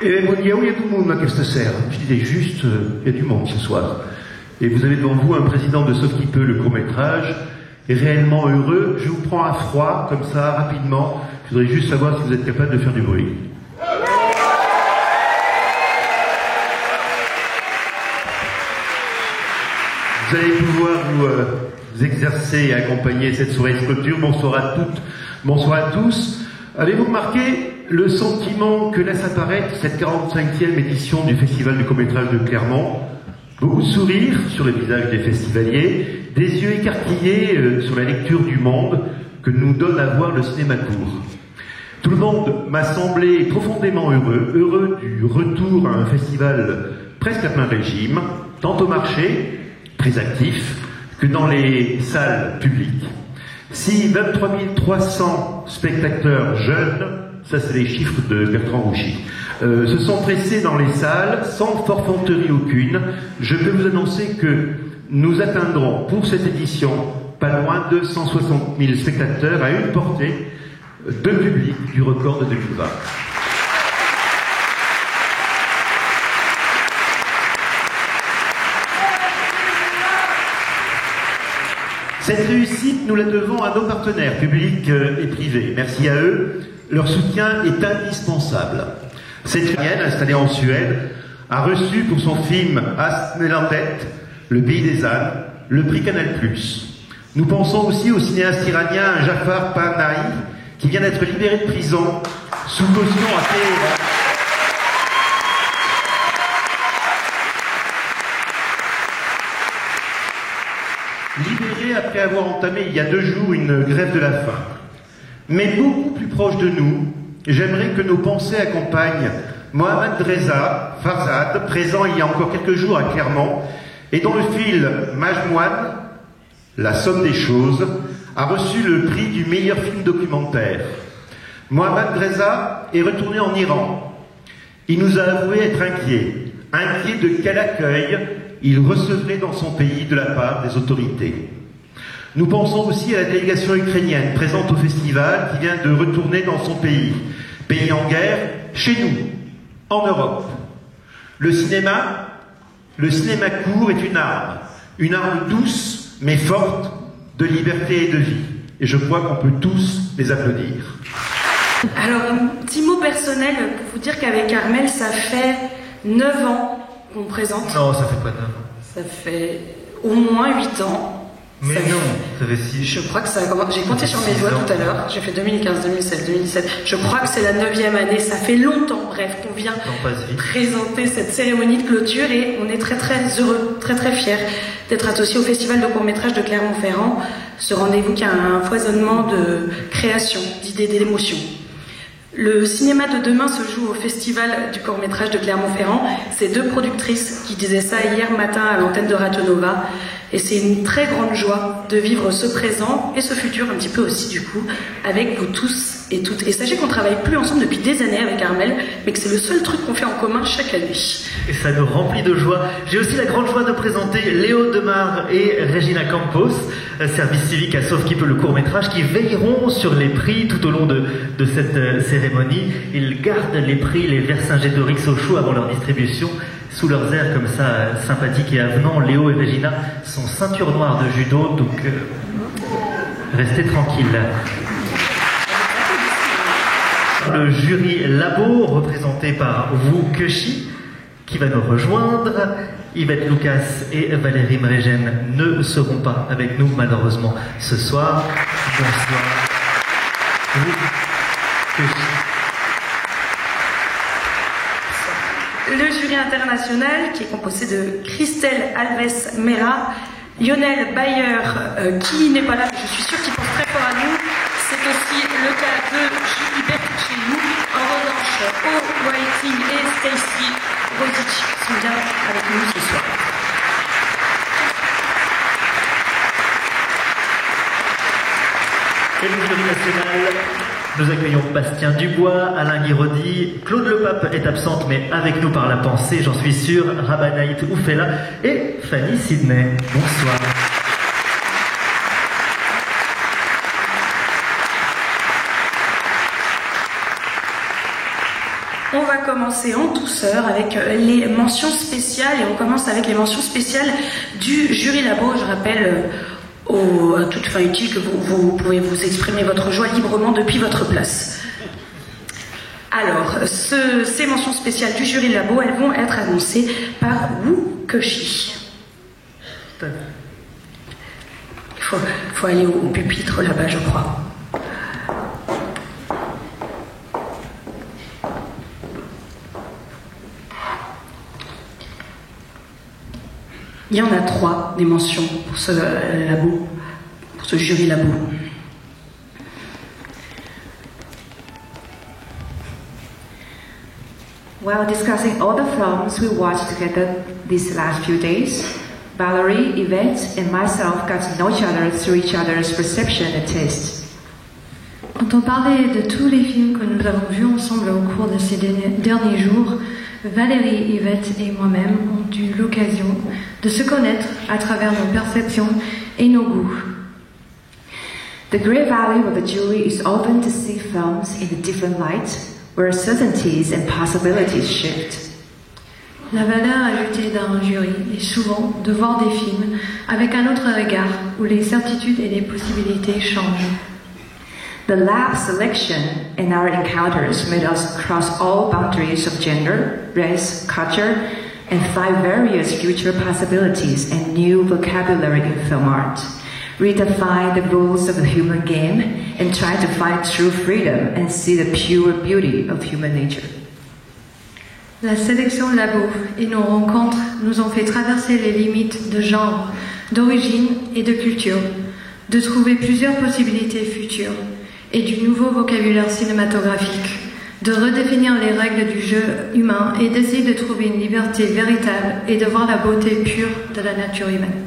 Et vous dites, oui, il y a tout le monde à Castacer. Je disais juste, il y a du monde ce soir. Et vous avez devant vous un président de Sauf qui peut, le court-métrage, est réellement heureux. Je vous prends à froid, comme ça, rapidement. Je voudrais juste savoir si vous êtes capable de faire du bruit. Vous allez pouvoir vous exercer et accompagner cette soirée de clôture. Bonsoir à toutes, bonsoir à tous. Avez-vous remarqué le sentiment que laisse apparaître cette 45e édition du Festival du court-métrage de Clermont? Beaucoup de sourires sur les visages des festivaliers, des yeux écarquillés sur la lecture du monde que nous donne à voir le cinéma court. Tout le monde m'a semblé profondément heureux du retour à un festival presque à plein régime, tant au marché, très actif, que dans les salles publiques. Si 23 300 spectateurs jeunes, ça c'est les chiffres de Bertrand Rouchy, se sont pressés dans les salles sans forfanterie aucune, je peux vous annoncer que nous atteindrons pour cette édition pas loin de 160 000 spectateurs à une portée de public du record de 2020. Cette réussite, nous la devons à nos partenaires publics et privés. Merci à eux. Leur soutien est indispensable. Cette Iranienne, installée en Suède, a reçu pour son film Asmelandet, Le pays des ânes, le prix Canal+. Nous pensons aussi au cinéaste iranien Jafar Panahi, qui vient d'être libéré de prison sous caution à Téhéran. Libéré après avoir entamé il y a 2 jours une grève de la faim. Mais beaucoup plus proche de nous, j'aimerais que nos pensées accompagnent Mohamed Reza Farzad, présent il y a encore quelques jours à Clermont, et dont le film Majmoine, La somme des choses, a reçu le prix du meilleur film documentaire. Mohamed Reza est retourné en Iran. Il nous a avoué être inquiet de quel accueil il recevrait dans son pays de la part des autorités. Nous pensons aussi à la délégation ukrainienne présente au festival qui vient de retourner dans son pays en guerre, chez nous, en Europe. Le cinéma court est une arme douce mais forte de liberté et de vie. Et je crois qu'on peut tous les applaudir. Alors, un petit mot personnel pour vous dire qu'avec Armel, ça fait 9 ans qu'on présente. Non, ça fait pas 9 ans. Ça fait au moins 8 ans. Mais ça non, fait... ça fait 6. Je crois que ça a commencé. J'ai compté sur mes doigts tout à l'heure. J'ai fait 2015, 2016, 2017. Je crois que c'est la 9e année. Ça fait longtemps, bref, qu'on vient présenter cette cérémonie de clôture et on est très très heureux, très très fiers d'être associés au Festival de court-métrage de Clermont-Ferrand. Ce rendez-vous qui a un foisonnement de création, d'idées, d'émotions. Le cinéma de demain se joue au Festival du court-métrage de Clermont-Ferrand. C'est 2 productrices qui disaient ça hier matin à l'antenne de Radio Nova. Et c'est une très grande joie de vivre ce présent et ce futur un petit peu aussi du coup avec vous tous et toutes. Et sachez qu'on travaille plus ensemble depuis des années avec Armel, mais que c'est le seul truc qu'on fait en commun chaque année. Et ça nous remplit de joie. J'ai aussi la grande joie de présenter Léo Demar et Regina Campos, service civique à Sauf qui peut le court-métrage, qui veilleront sur les prix tout au long de cette cérémonie. Ils gardent les prix, les Vercingétorix au chaud avant leur distribution. Sous leurs airs comme ça, sympathiques et avenants, Léo et Regina sont ceinture noire de judo, donc restez tranquilles. Le jury Labo, représenté par Wu Keshi, qui va nous rejoindre. Yvette Lucas et Valérie Mregen ne seront pas avec nous, malheureusement, ce soir. Bonsoir. Wu Keshi. Le jury international, qui est composé de Christelle Alves Mera, Lionel Bayer, qui n'est pas là, je suis sûre qu'il pense très fort à nous. C'est aussi le cas de Julie Bertuccelli. En revanche, O. Whiting et Stacy Rosic sont bien avec nous ce soir. Et le jury national, nous accueillons Bastien Dubois, Alain Guiraudy, Claude Lepape est absente mais avec nous par la pensée, j'en suis sûr, Rabanaït Oufela et Fanny Sidney. Bonsoir. On va commencer en douceur avec les mentions spéciales et on commence avec les mentions spéciales du jury labo. Je rappelle à toute fin utile que vous pouvez vous exprimer votre joie librement depuis votre place. Alors, ces mentions spéciales du jury labo, elles vont être annoncées par Wu Koshi. Il faut aller au pupitre là-bas, je crois. Il y en a 3 des mentions pour ce labo, pour ce jury labo. While discussing all the films we watched together these last few days, Valerie, Yvette, and myself got to know each other through each other's perception and taste. Quand on parlait de tous les films que nous avons vus ensemble au cours de ces derniers jours, Valérie, Yvette et moi-même ont eu l'occasion de se connaître à travers nos perceptions et nos goûts. The great value of the jury is often to see films in a different light, where certainties and possibilities shift. La valeur ajoutée d'un jury est souvent de voir des films avec un autre regard, où les certitudes et les possibilités changent. The lab selection and our encounters made us cross all boundaries of gender, race, culture, and find various future possibilities and new vocabulary in film art. Redefine the rules of the human game and try to find true freedom and see the pure beauty of human nature. La sélection labo et nos rencontres nous ont fait traverser les limites de genre, d'origine et de culture, de trouver plusieurs possibilités futures et du nouveau vocabulaire cinématographique, de redéfinir les règles du jeu humain et d'essayer de trouver une liberté véritable et de voir la beauté pure de la nature humaine.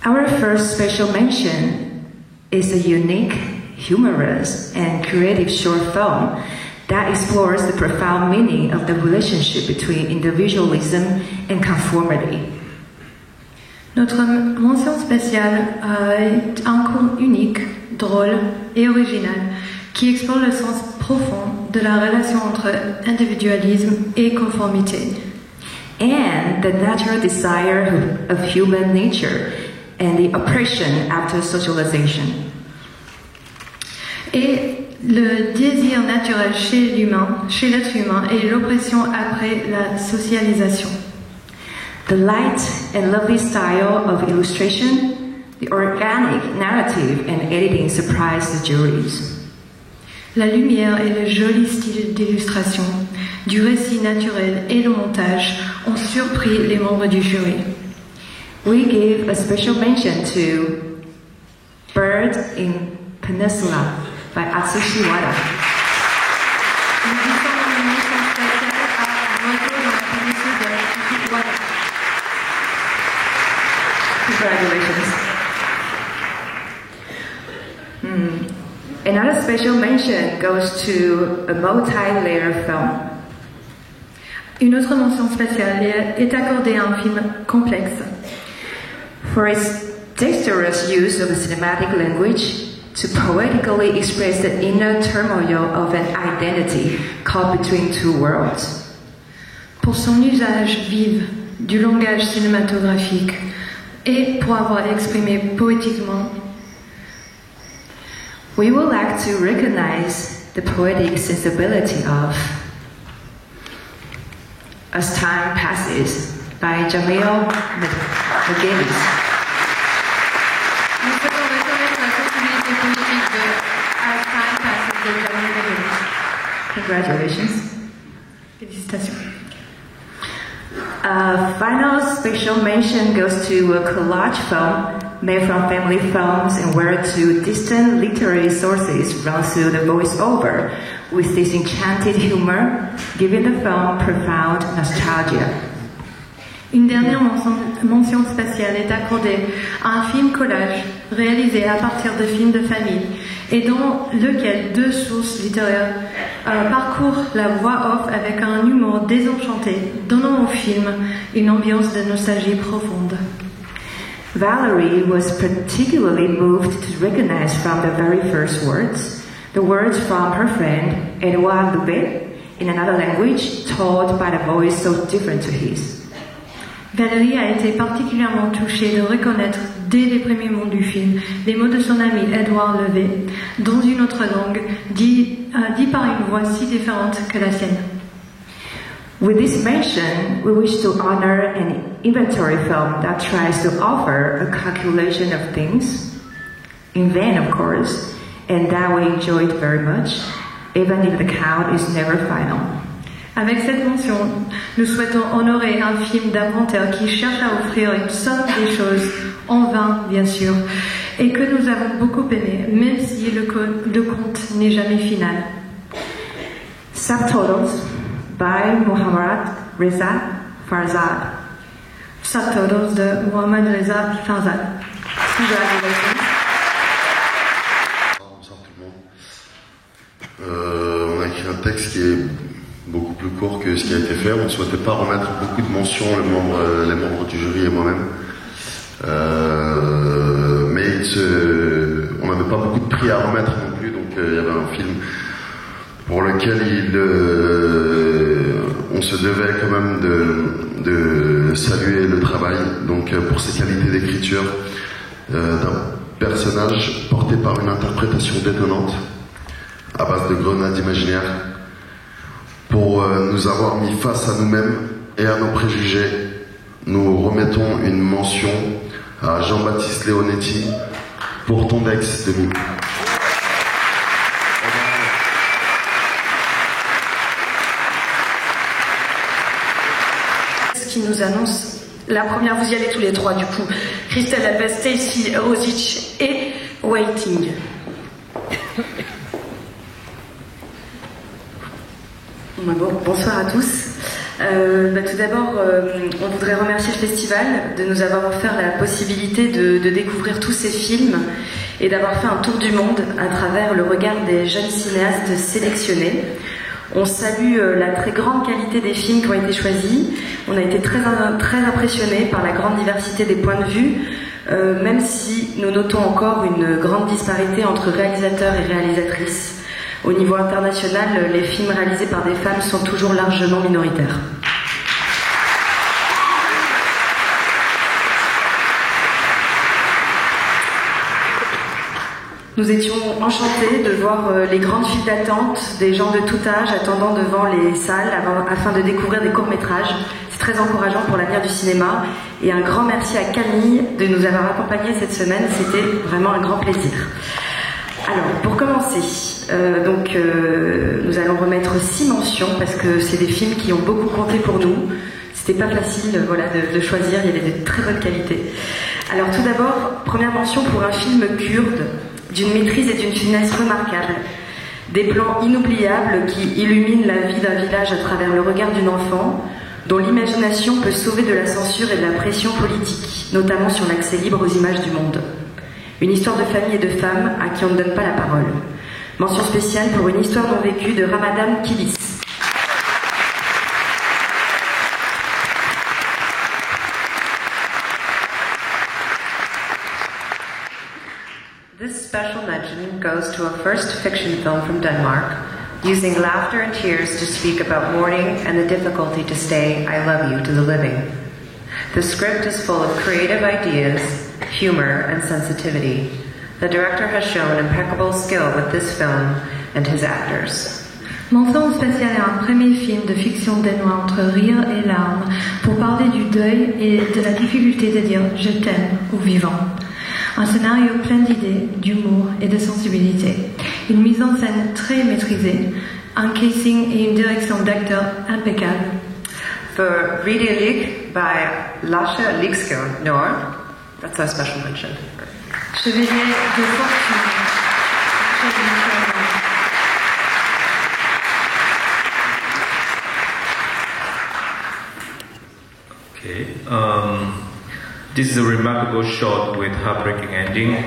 Our first special mention is a unique, humorous, and creative short film that explores the profound meaning of the relationship between individualism and conformity. Notre mention spéciale est un conte unique, drôle et original qui explore le sens profond de la relation entre individualisme et conformité. And the natural desire of human nature and the oppression after socialization. Et le désir naturel chez l'être humain et l'oppression après la socialisation. The light and lovely style of illustration, the organic narrative and editing surprised the juries. La lumière et le joli style d'illustration, du récit naturel et le montage ont surpris les membres du jury. We give a special mention to Bird in Peninsula by Atsushi Wada. Congratulations. Another special mention goes to a multi-layer film. Une autre mention spéciale est accordée à un film complexe. For its dexterous use of the cinematic language to poetically express the inner turmoil of an identity caught between two worlds. Pour son usage vif du langage cinématographique et pour avoir exprimé poétiquement, we would like to recognize the poetic sensibility of As Time Passes by Jamil McGinnis. Nous souhaitons reconnaître la sensibilité poétique de As Time Passes de Jamil McGinnis. Congratulations. Félicitations. Final special mention goes to a collage film made from family films and where two distant literary sources run through the voiceover with this enchanted humor, giving the film profound nostalgia. Une dernière mention spéciale est accordée à un film collage réalisé à partir de films de famille et dans lequel deux sources littéraires parcourent la voix off avec un humour désenchanté, donnant au film une ambiance de nostalgie profonde. Valerie was particularly moved to recognize from the very first words The words from her friend, Edouard Loubet, in another language, told by a voice so different to his. Valérie a été particulièrement touchée de reconnaître, dès les premiers mots du film, les mots de son ami Edouard Loubet, dans une autre langue, dit par une voix si différente que la sienne. With this mention, we wish to honor an inventory film that tries to offer a calculation of things, in vain of course, and that we enjoyed very much, even if the count is never final. Avec cette mention, nous souhaitons honorer un film d'inventeur qui cherche à offrir une somme des choses, en vain bien sûr, et que nous avons beaucoup aimé, même si le compte n'est jamais final. Subtitles by Mohammad Reza Farzad. Subtitles de Mohammad Reza Farzad. Congratulations. Bonsoir tout le monde. On a écrit un texte qui est beaucoup plus court que ce qui a été fait. On ne souhaitait pas remettre beaucoup de mentions, les membres du jury et moi-même. Mais on n'avait pas beaucoup de prix à remettre non plus, donc il y avait un film pour lequel on se devait quand même de saluer le travail, donc pour ses qualités d'écriture, d'un personnage porté par une interprétation détonnante à base de grenades imaginaires, pour nous avoir mis face à nous-mêmes et à nos préjugés. Nous remettons une mention à Jean-Baptiste Leonetti pour ton ex demi. Ce qui nous annonce la première, vous y allez tous les trois du coup, Christelle Alves, Stacy Rosic et Waiting. Bonsoir à tous. Tout d'abord, on voudrait remercier le festival de nous avoir offert la possibilité de découvrir tous ces films et d'avoir fait un tour du monde à travers le regard des jeunes cinéastes sélectionnés. On salue la très grande qualité des films qui ont été choisis. On a été très impressionnés par la grande diversité des points de vue, même si nous notons encore une grande disparité entre réalisateurs et réalisatrices. Au niveau international, les films réalisés par des femmes sont toujours largement minoritaires. Nous étions enchantés de voir les grandes files d'attente, des gens de tout âge attendant devant les salles afin de découvrir des courts-métrages. C'est très encourageant pour l'avenir du cinéma. Et un grand merci à Camille de nous avoir accompagnés cette semaine. C'était vraiment un grand plaisir. Alors, pour commencer, nous allons remettre 6 mentions parce que c'est des films qui ont beaucoup compté pour nous. C'était pas facile de choisir, il y avait de très bonnes qualités. Alors tout d'abord, première mention pour un film kurde, d'une maîtrise et d'une finesse remarquables. Des plans inoubliables qui illuminent la vie d'un village à travers le regard d'une enfant, dont l'imagination peut sauver de la censure et de la pression politique, notamment sur l'accès libre aux images du monde. Une histoire de famille et de femmes à qui on ne donne pas la parole. Mention spéciale pour une histoire non vécue de Ramadan Kilis. This special mention goes to a first fiction film from Denmark, using laughter and tears to speak about mourning and the difficulty to say I love you to the living. The script is full of creative ideas, humor, and sensitivity. The director has shown impeccable skill with this film and his actors. Mention spéciale est un premier film de fiction danois entre rire et larmes pour parler du deuil et de la difficulté de dire « je t'aime » au vivant. Un scénario plein d'idées, d'humour et de sensibilité. Une mise en scène très maîtrisée, un casting et une direction d'acteurs impeccables. For Ridderlig by Lasse Likskjær Nord, that's a special mention. Chevalier de fortune. Okay. This is a remarkable shot with heartbreaking ending,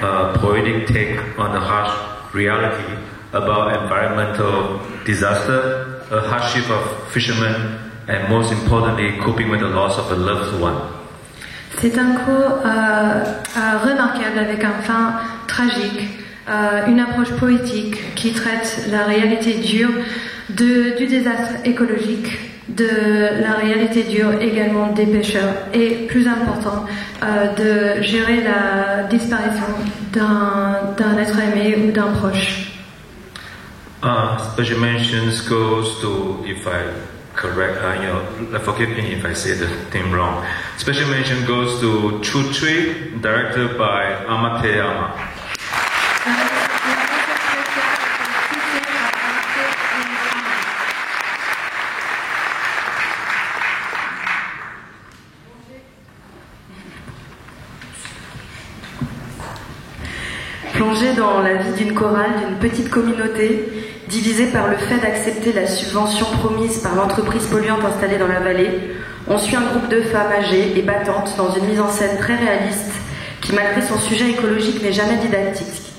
a poetic take on the harsh reality about environmental disaster, a hardship of fishermen, and most importantly, coping with the loss of a loved one. C'est un cours remarquable avec un fin tragique, une approche poétique qui traite la réalité dure du désastre écologique, de la réalité dure également des pêcheurs et, plus important, de gérer la disparition d'un être aimé ou d'un proche. Special mentions goes to, if I correct, forgive me if I say the thing wrong. Special mention goes to Chu Chui, directed by Amateyama. Plongé dans la vie d'une chorale, d'une petite communauté, divisée par le fait d'accepter la subvention promise par l'entreprise polluante installée dans la vallée, on suit un groupe de femmes âgées et battantes dans une mise en scène très réaliste qui, malgré son sujet écologique, n'est jamais didactique.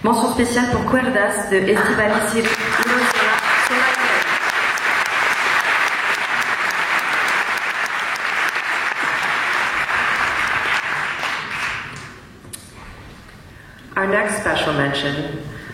Mention spéciale pour Cuerdas de Estibaliz Ciri. Our next special mention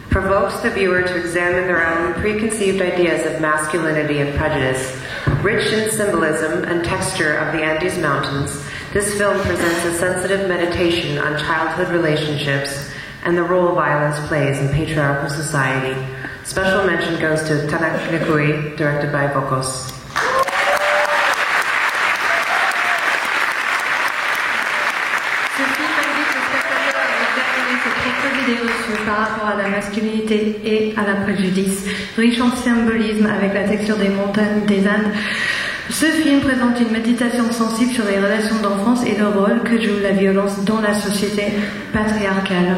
provokes the viewer to examine their own preconceived ideas of masculinity and prejudice. Rich in symbolism and texture of the Andes Mountains, this film presents a sensitive meditation on childhood relationships and the role violence plays in patriarchal society. Special mention goes to Tanak Nikui, directed by Bokos. Par rapport à la masculinité et à la préjudice, riche en symbolisme avec la texture des montagnes des Andes. Ce film présente une méditation sensible sur les relations d'enfance et le rôle que joue la violence dans la société patriarcale.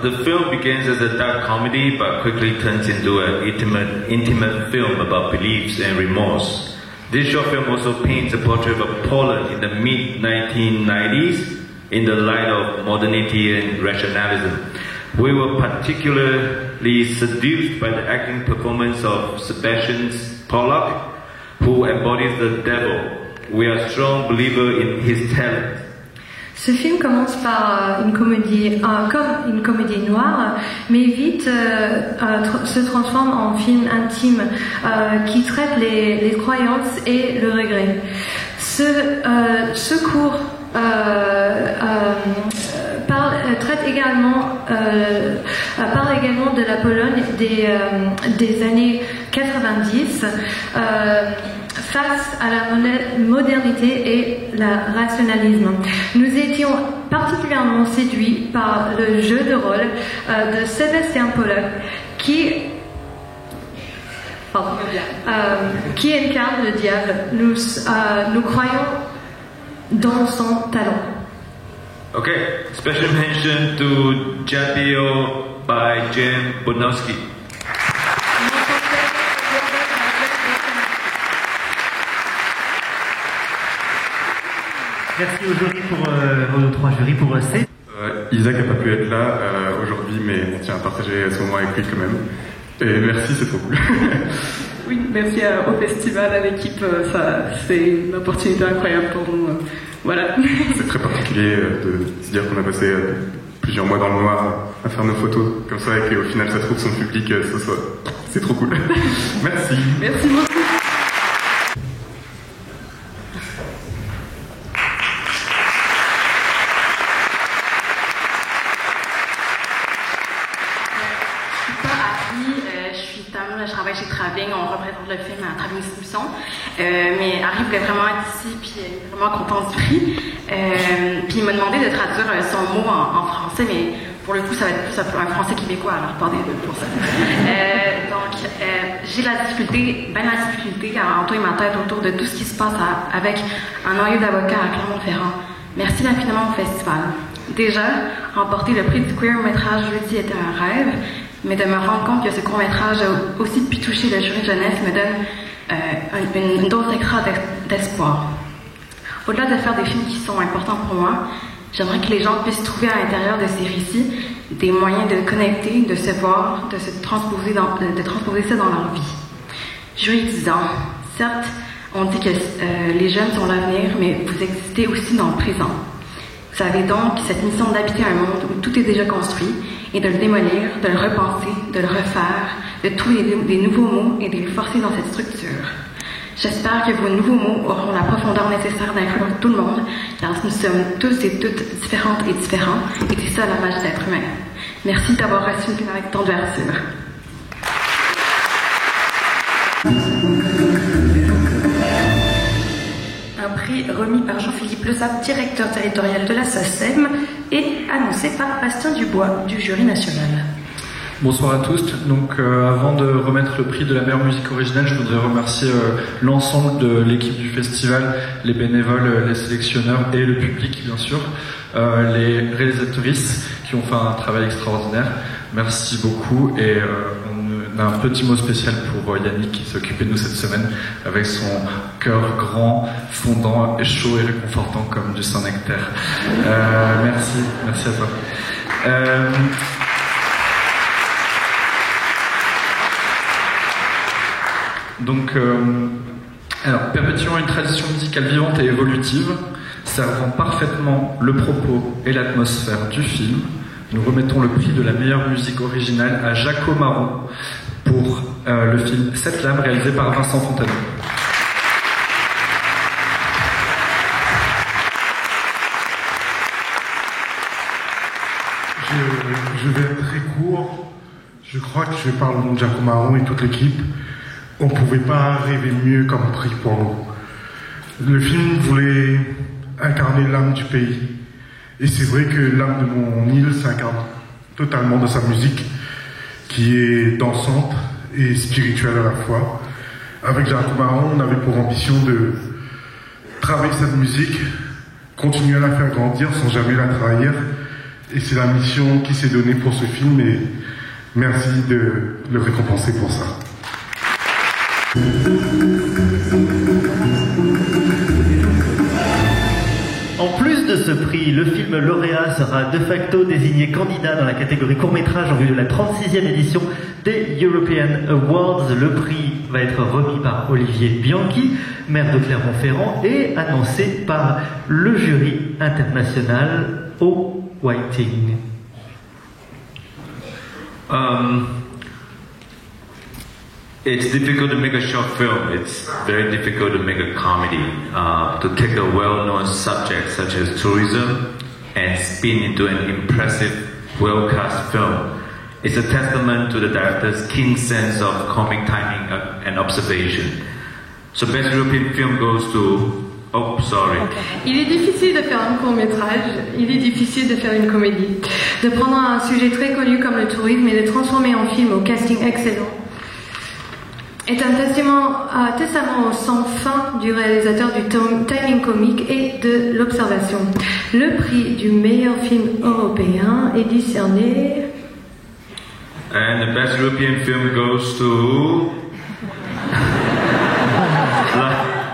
The film begins as a dark comedy but quickly turns into an intimate film about beliefs and remorse. This short film also paints a portrait of Poland in the mid-1990s in the light of modernity and rationalism. We were particularly seduced by the acting performance of Sebastian Pollock, who embodies the devil. We are strong believers in his talent. Ce film commence par une comédie, comme une comédie noire, mais vite se transforme en film intime qui traite les croyances et le regret. Ce cours traite également, parle également de la Pologne des années 90. Face à la modernité et le rationalisme. Nous étions particulièrement séduits par le jeu de rôle de Sebastian Pollock qui incarne le diable. Nous croyons dans son talent. Okay, special mention to Jabio by Jem Bonowski. Merci aux jurys aux trois jurys pour rester. Isaac n'a pas pu être là aujourd'hui, mais on tient à partager ce moment avec lui quand même. Et merci, c'est trop cool. Oui, merci au festival, à l'équipe. C'est une opportunité incroyable pour nous. Voilà. C'est très particulier de se dire qu'on a passé plusieurs mois dans le noir à faire nos photos comme ça et qu'au final ça trouve son public ce soir. C'est trop cool. Merci. Merci beaucoup. Je travaille chez Travelling, on représente le film à Travelling Distribution. Mais Harry voulait vraiment être ici, puis il est vraiment content du prix. Puis il m'a demandé de traduire son mot en français, mais pour le coup, ça va être plus un français québécois, alors pardonnez-le pour ça. Donc, j'ai la difficulté à entourer ma tête autour de tout ce qui se passe avec un noyau d'avocats à Clermont-Ferrand. Merci infiniment au festival. Déjà, remporter le prix du queer métrage jeudi était un rêve. Mais de me rendre compte que ce court-métrage a aussi pu toucher le jury de jeunesse me donne une dose extra d'espoir. Au-delà de faire des films qui sont importants pour moi, j'aimerais que les gens puissent trouver à l'intérieur de ces récits des moyens de connecter, de se voir, de transposer ça dans leur vie. Jury 10 ans. Certes, On dit que les jeunes sont l'avenir, mais vous existez aussi dans le présent. Vous avez donc cette mission d'habiter un monde où tout est déjà construit et de le démolir, de le repenser, de le refaire, de trouver des nouveaux mots et de les forcer dans cette structure. J'espère que vos nouveaux mots auront la profondeur nécessaire d'inclure tout le monde, car nous sommes tous et toutes différentes et différents, et c'est ça la magie d'être humain. Merci d'avoir reçu une avec tant d'ouverture. Un prix remis par Jean-Philippe Lezap, directeur territorial de la SACEM, et annoncé par Bastien Dubois du jury national. Bonsoir à tous. Donc, avant de remettre le prix de la meilleure musique originale, je voudrais remercier l'ensemble de l'équipe du festival, les bénévoles, les sélectionneurs et le public, bien sûr, les réalisatrices qui ont fait un travail extraordinaire. Merci beaucoup et on a un petit mot spécial pour Yannick qui s'est occupé de nous cette semaine avec son cœur grand, fondant et chaud et réconfortant comme du Saint-Nectaire. Merci à toi. Donc, perpétuant une tradition musicale vivante et évolutive, servant parfaitement le propos et l'atmosphère du film, nous remettons le prix de la meilleure musique originale à Jaco Marron pour le film Sept lames réalisé par Vincent Fontanet. Je vais être très court. Je crois que je parle au nom de Jaco Marron et toute l'équipe. On ne pouvait pas rêver mieux comme prix pour nous. Le film voulait incarner l'âme du pays. Et c'est vrai que l'âme de mon île s'incarne totalement dans sa musique, qui est dansante et spirituelle à la fois. Avec Jaco Marron, on avait pour ambition de travailler cette musique, continuer à la faire grandir sans jamais la trahir. Et c'est la mission qui s'est donnée pour ce film et merci de le récompenser pour ça. En plus de ce prix, le film lauréat sera de facto désigné candidat dans la catégorie court-métrage en vue de la 36e édition des European Awards. Le prix va être remis par Olivier Bianchi, maire de Clermont-Ferrand, et annoncé par le jury international au Whiting. It's difficult to make a short film. It's very difficult to make a comedy. To take a well-known subject such as tourism and spin into an impressive, well-cast film. It's a testament to the director's keen sense of comic timing and observation. So best European film goes to... Oh, sorry. Okay. Il est difficile de faire un court-métrage, il est difficile de faire une comédie. De prendre un sujet très connu comme le tourisme et de le transformer en film au casting excellent est un testament au sans fin du réalisateur du timing comique et de l'observation. Le prix du meilleur film européen est décerné. And the best European film goes to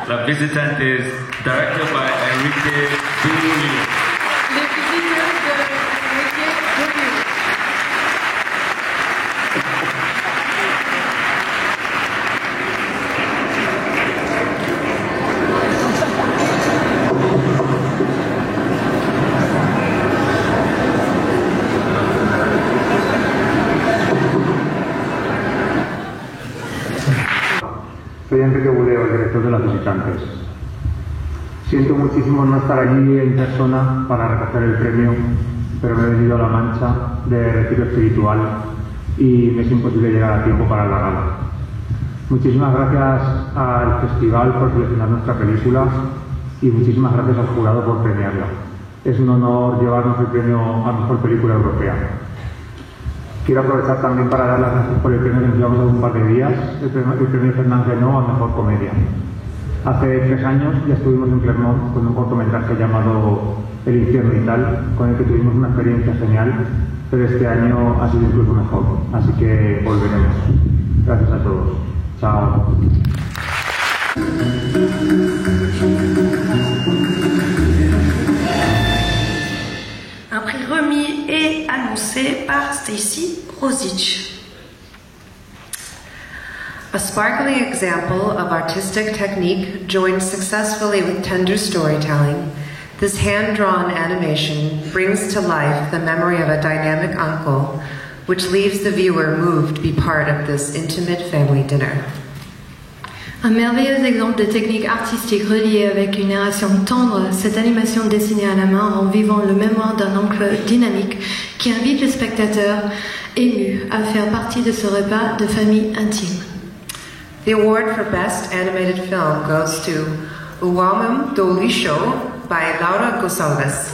La Visitantes, directed by Enrique Buñuel. Les visiteurs de Enrique Buñuel. Soy Enrique Budeo, el director de Las Visitantes. Siento muchísimo no estar allí en persona para recoger el premio, pero me he venido a La Mancha de retiro espiritual y me es imposible llegar a tiempo para la gala. Muchísimas gracias al festival por seleccionar nuestra película y muchísimas gracias al jurado por premiarla. Es un honor llevarnos el premio a Mejor Película Europea. Quiero aprovechar también para dar las gracias por el premio que nos llevamos hace un par de días, el premio Fernán Renaud a Mejor Comedia. Hace 3 años ya estuvimos en Clermont con un cortometraje llamado El infierno y tal, con el que tuvimos una experiencia genial, pero este año ha sido incluso mejor, así que volveremos. Gracias a todos. Chao. Un prix remis et annoncé par Stacy Rosic. A sparkling example of artistic technique joined successfully with tender storytelling, this hand-drawn animation brings to life the memory of a dynamic uncle, which leaves the viewer moved to be part of this intimate family dinner. Un merveilleux exemple de technique artistique reliée avec une narration tendre, cette animation dessinée à la main rend vivant le mémoire d'un oncle dynamique qui invite le spectateur ému à faire partie de ce repas de famille intime. The award for Best Animated Film goes to Uwamum Doli Show by Laura Gonçalves.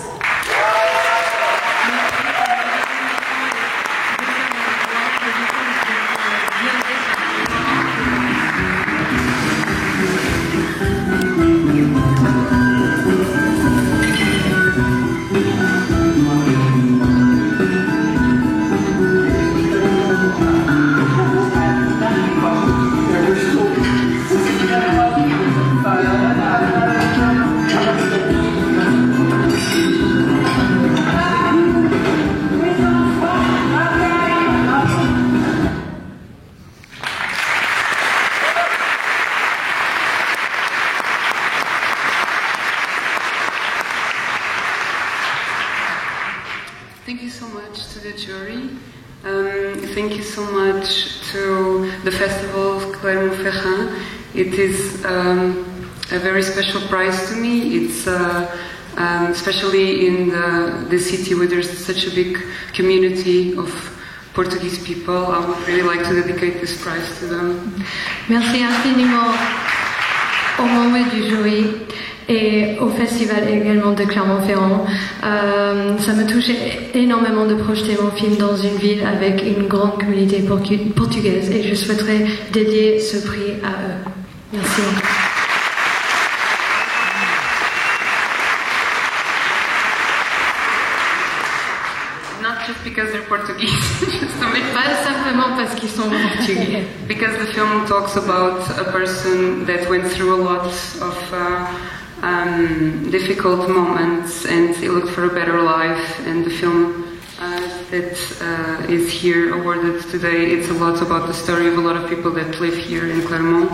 Thank you so much to the jury. Thank you so much to the Festival of Clermont-Ferrand. It is a very special prize to me. It's especially in the city where there's such a big community of Portuguese people. I would really like to dedicate this prize to them. Merci infiniment aux membres du jury et au festival également de Clermont-Ferrand. Ça me touche énormément de projeter mon film dans une ville avec une grande communauté portugaise et je souhaiterais dédier ce prix à eux. Merci. Not just because they're Portuguese, just to make pas simplement parce qu'ils sont portugais. Because the film talks about a person that went through a lot of difficult moments and he looked for a better life, and the film that is here awarded today, it's a lot about the story of a lot of people that live here in Clermont,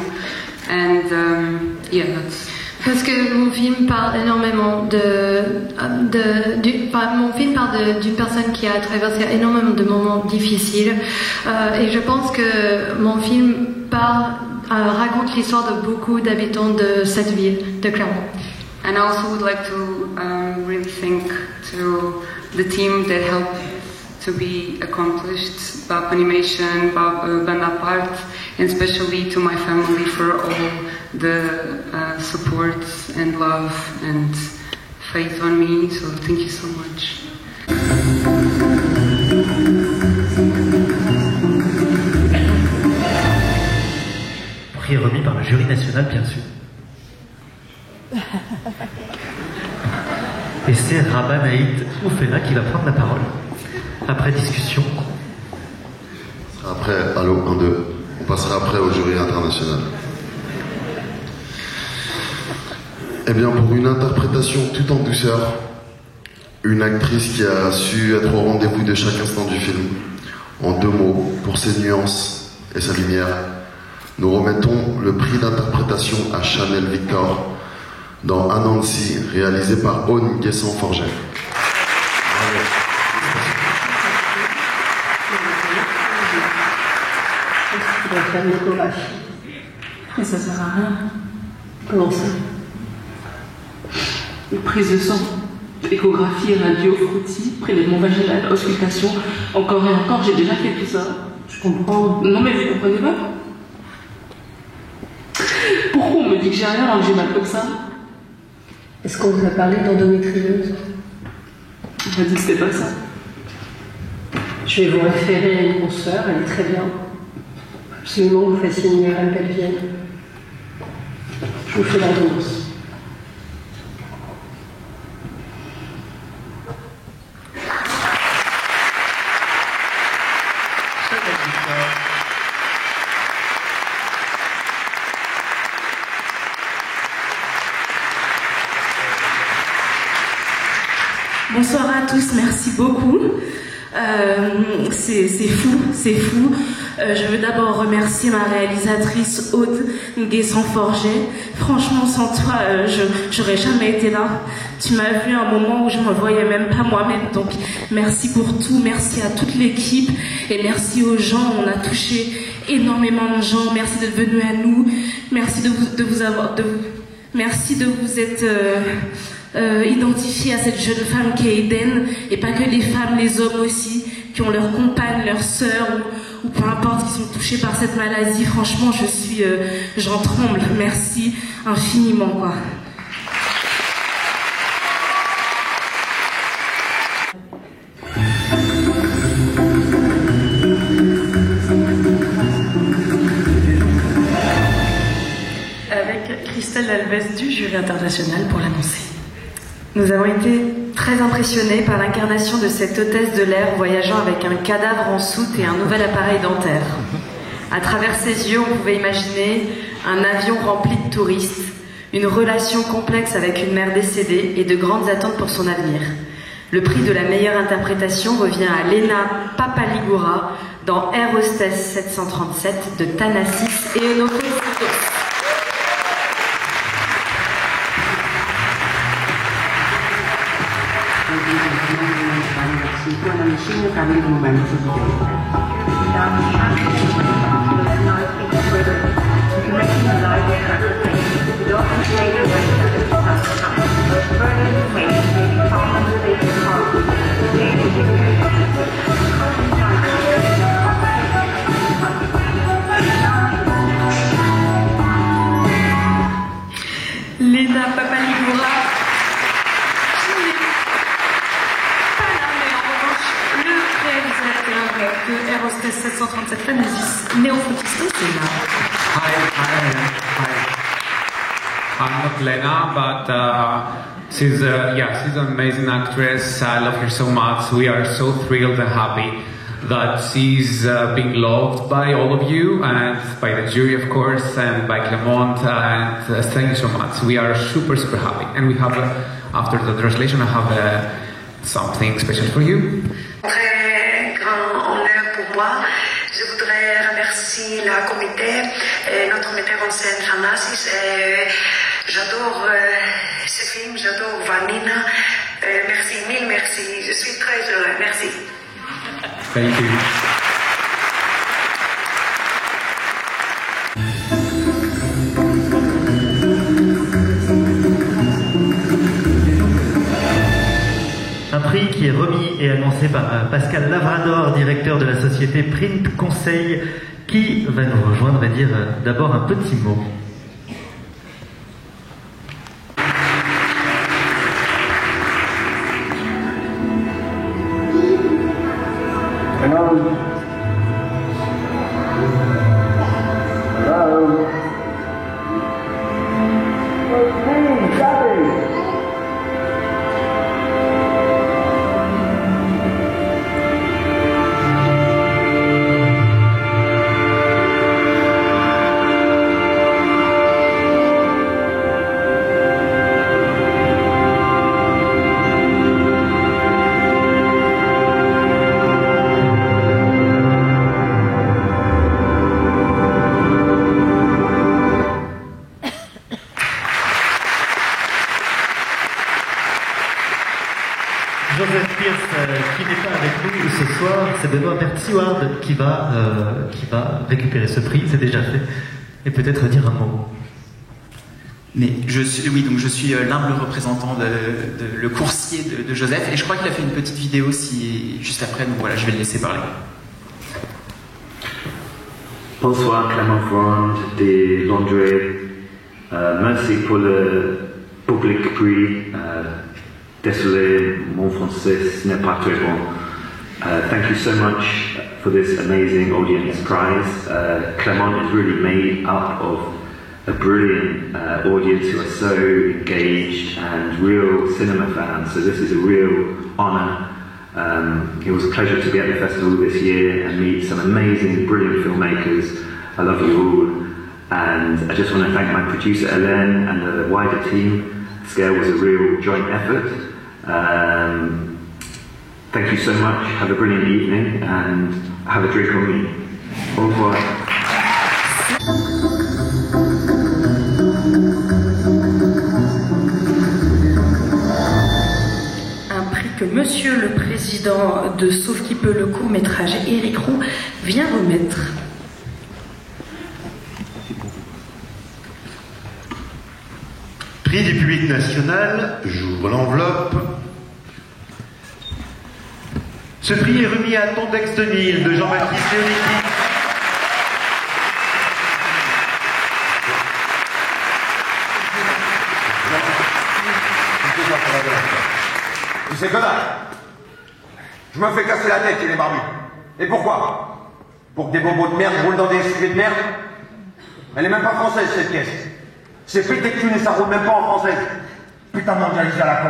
and that's... Parce que mon film parle énormément mon film parle d'une personne qui a traversé énormément de moments difficiles et je pense que mon film raconte l'histoire de beaucoup d'habitants de cette ville, de Clermont. And I also would like to really thank to the team that helped to be accomplished, Bab Animation, Banda Part, and especially to my family for all the support and love and faith on me. So thank you so much. Prix remis par le jury national, bien sûr. Et c'est Rabat Naïd Oufena qui va prendre la parole. Après discussion. Après, allô, 1, 2. On passera après au jury international. Eh bien, pour une interprétation tout en douceur, une actrice qui a su être au rendez-vous de chaque instant du film, en 2 mots, pour ses nuances et sa lumière, nous remettons le prix d'interprétation à Chanel Victor dans Anansi, réalisé par Aune Guesson-Forget. Tu dois faire une échographie. Et ça sert à rien. Comment ça? Une prise de sang, échographie, radio, frottis, prélèvement vaginal, auscultation, encore et encore, j'ai déjà fait tout ça. Je comprends. Non mais vous comprenez pas? Pourquoi on me dit que j'ai rien alors que j'ai mal comme ça? Est-ce qu'on vous a parlé d'endométriose? On m'a dit que c'était pas ça. Je vais vous référer à une consoeur, elle est très bien. Absolument que vous fassiez une IRM pelvienne. Je vous fais l'ordonnance. Bonsoir à tous, merci beaucoup. C'est fou, c'est fou. Je veux d'abord remercier ma réalisatrice Aude Nguesson-Forger. Franchement, sans toi, j'aurais jamais été là. Tu m'as vu à un moment où je me voyais même pas moi-même. Donc, merci pour tout. Merci à toute l'équipe. Et merci aux gens. On a touché énormément de gens. Merci d'être venus à nous. Merci merci de vous être identifié à cette jeune femme qui est Eden. Et pas que les femmes, les hommes aussi, qui ont leur compagne, leur sœur ou peu importe, qui sont touchés par cette maladie. Franchement, j'en tremble. Merci infiniment, quoi. Avec Christelle Alves du jury international pour l'annoncer. Nous avons été très impressionnés par l'incarnation de cette hôtesse de l'air voyageant avec un cadavre en soute et un nouvel appareil dentaire. À travers ses yeux, on pouvait imaginer un avion rempli de touristes, une relation complexe avec une mère décédée et de grandes attentes pour son avenir. Le prix de la meilleure interprétation revient à Lena Papaligura dans Air Hostess 737 de Thanasis et Enotos. Buona vicina Camille Momento Lena Papaligura. De Air Hostess 737 Thanasis, Néophotistos, c'est là. Hi. I'm not Lena, but she's an amazing actress. I love her so much. We are so thrilled and happy that she's being loved by all of you and by the jury, of course, and by Clement. And thank you so much. We are super happy. And we have, after the translation, I have something special for you. Je voudrais remercier la comité, notre metteur en scène Thanasis. J'adore ce film, j'adore Vanina. Merci, mille merci. Je suis très heureux. Merci. Thank you. Un prix qui est remis et annoncé par Pascal Lavrador, directeur de la société Print Conseil, qui va nous rejoindre et dire d'abord un petit mot. Hello. Hello. Hey, Gabby. C'est Benoît Berthiouard qui va récupérer ce prix, c'est déjà fait, et peut-être dire un mot. Mais je suis l'humble représentant le coursier de Joseph, et je crois qu'il a fait une petite vidéo juste après, donc voilà, je vais le laisser parler. Bonsoir, Clément Frond de Londres. Merci pour le public prix. Désolé, mon français n'est pas très bon. Thank you so much for this amazing audience prize. Clement is really made up of a brilliant audience who are so engaged and real cinema fans, so this is a real honour. It was a pleasure to be at the festival this year and meet some amazing, brilliant filmmakers. I love you all, and I just want to thank my producer Hélène and the wider team. Scale was a real joint effort. Thank you so much. Have a brilliant evening and have a drink on me. Au revoir. Un prix que Monsieur le Président de Sauf qui peut le court-métrage, Éric Roux, vient remettre. Prix du public national, j'ouvre l'enveloppe. Ce prix est remis à Tondex 2000 de Jean-Baptiste et l'équipe. C'est que dalle. Je me fais casser la tête, il est barbu. Et pourquoi? Pour que des bobos de merde roulent dans des SUV de merde? Elle est même pas française, cette caisse. C'est pété de thunes et ça roule même pas en français. Putain de mondialisé à la con.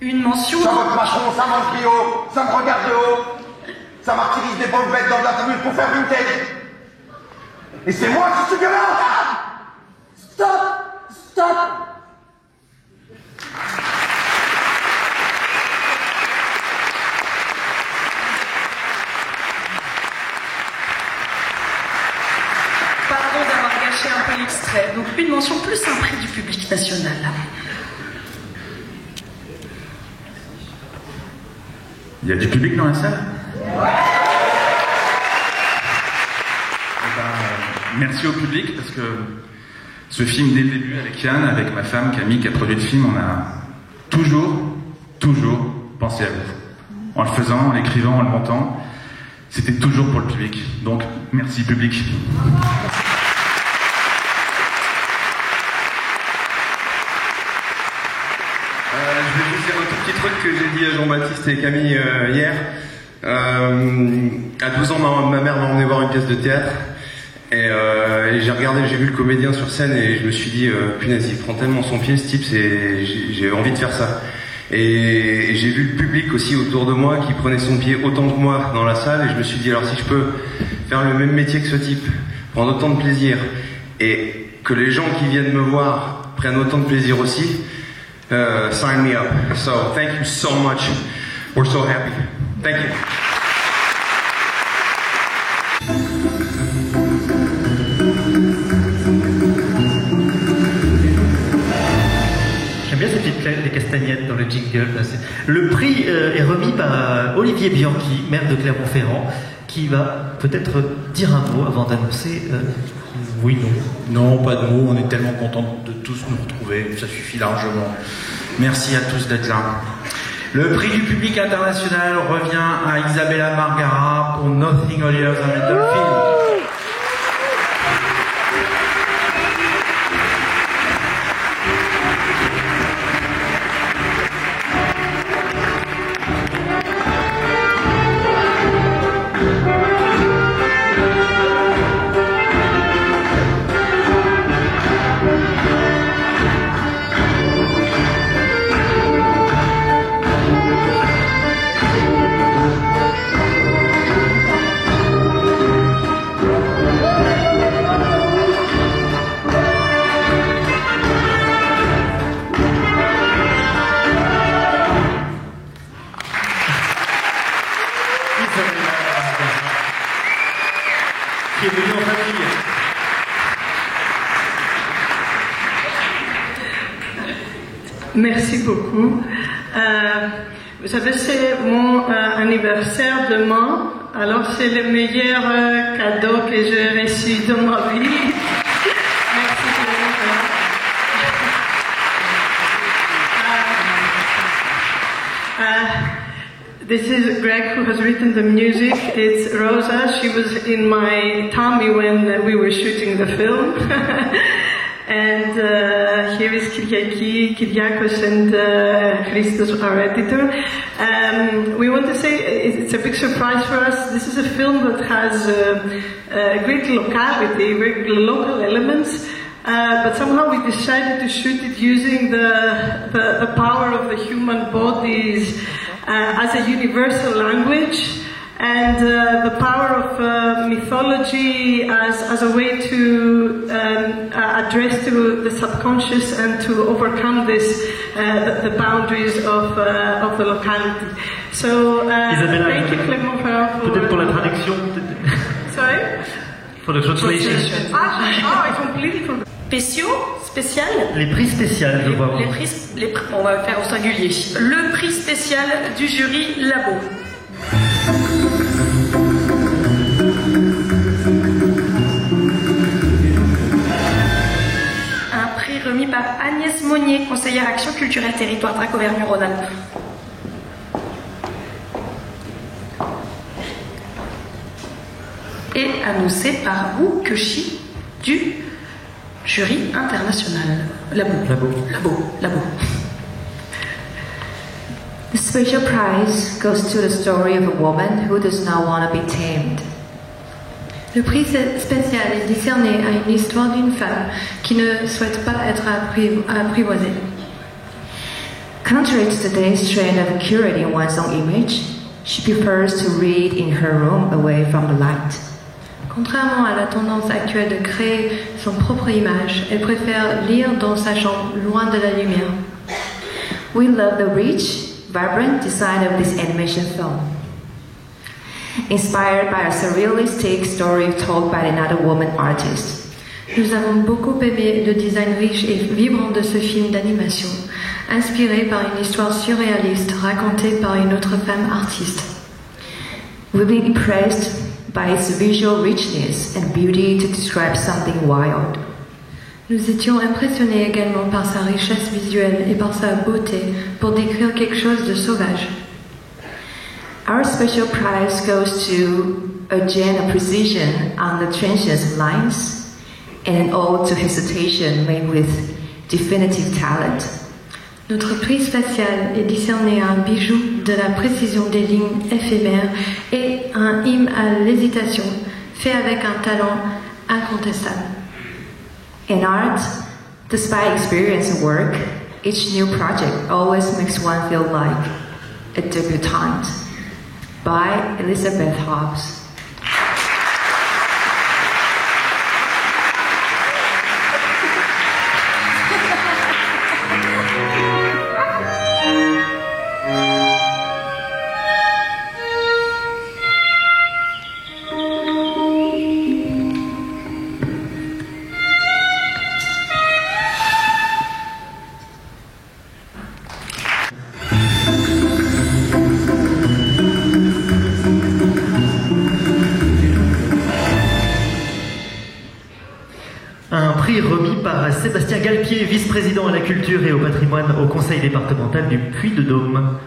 Une mention... Ça vote Macron, ça manque Rio, ça me regarde de haut. Ça martyrise des pauvres bêtes dans de la commune pour faire une tête. Et c'est moi qui suis violent. Stop. Stop. Pardon d'avoir gâché un peu l'extrait. Donc une mention plus un prix du public national. Il y a du public dans la salle? Merci au public parce que ce film dès le début avec Yann, avec ma femme Camille qui a produit le film, on a toujours pensé à vous. En le faisant, en l'écrivant, en le montant, c'était toujours pour le public. Donc merci public. Je vais juste dire un tout petit truc que j'ai dit à Jean-Baptiste et Camille hier. À 12 ans, ma mère m'a emmené voir une pièce de théâtre. Et j'ai vu le comédien sur scène et je me suis dit, punaise, il prend tellement son pied ce type, j'ai envie de faire ça. Et j'ai vu le public aussi autour de moi qui prenait son pied autant que moi dans la salle et je me suis dit, alors si je peux faire le même métier que ce type, prendre autant de plaisir et que les gens qui viennent me voir prennent autant de plaisir aussi, sign me up. So thank you so much. We're so happy. Thank you. J'aime bien ces petites castagnettes dans le jingle. Le prix est remis par Olivier Bianchi, maire de Clermont-Ferrand, qui va peut-être dire un mot avant d'annoncer oui, non. Non, pas de mots, on est tellement contents de tous nous retrouver, ça suffit largement. Merci à tous d'être là. Le prix du public international revient à Isabella Margara pour Nothing Holier Than a Dolphin. Qui est venu en famille. Merci beaucoup. Vous savez, c'est mon anniversaire demain, alors c'est le meilleur cadeau que j'ai reçu de ma vie. Merci beaucoup. This is Greg who has written the music. It's Rosa. She was in my tummy when we were shooting the film. And here is Kyriakos and Christos, our editor. We want to say it's a big surprise for us. This is a film that has great locality, very local elements, but somehow we decided to shoot it using the power of the human bodies as a universal language. and the power of mythology as a way to address to the subconscious and to overcome the boundaries of the locality. So Isabella, thank you Clermont-Ferrand for... Peut-être pour la traduction. Sorry? For the translation. I completely forgot. Spécial. Les prix spéciaux, je vois. On va faire au singulier. Le prix spécial du jury Labo. Un prix remis par Agnès Monnier, conseillère Action Culturelle Territoire Drac-Auvergne-Rhône-Alpes. Et annoncé par Wu Keshi du jury international. Labo. The special prize goes to the story of a woman who does not want to be tamed. Le prix spécial est décerné à une histoire d'une femme qui ne souhaite pas être apprivoisée. Contrary to today's trend of curating one's own image, she prefers to read in her room away from the light. Contrairement à la tendance actuelle de créer son propre image, elle préfère lire dans sa chambre, loin de la lumière. We love the rich, vibrant design of this animation film. Inspired by a surrealistic story told by another woman artist. Nous avons beaucoup aimé le design riche et vibrant de ce film d'animation, inspiré par une histoire surréaliste racontée par une autre femme artiste. We've been impressed by its visual richness and beauty to describe something wild. Nous étions impressionnés également par sa richesse visuelle et par sa beauté pour décrire quelque chose de sauvage. Our special prize goes to a gem of precision on the trenches lines and an ode to hesitation made with definitive talent. Notre prix spécial est décerné à un bijou de la précision des lignes éphémères et un hymne à l'hésitation fait avec un talent incontestable. In art, despite experience and work, each new project always makes one feel like a debutante. By Elizabeth Hobbs. Remis par Sébastien Galpier, vice-président à la culture et au patrimoine au conseil départemental du Puy-de-Dôme.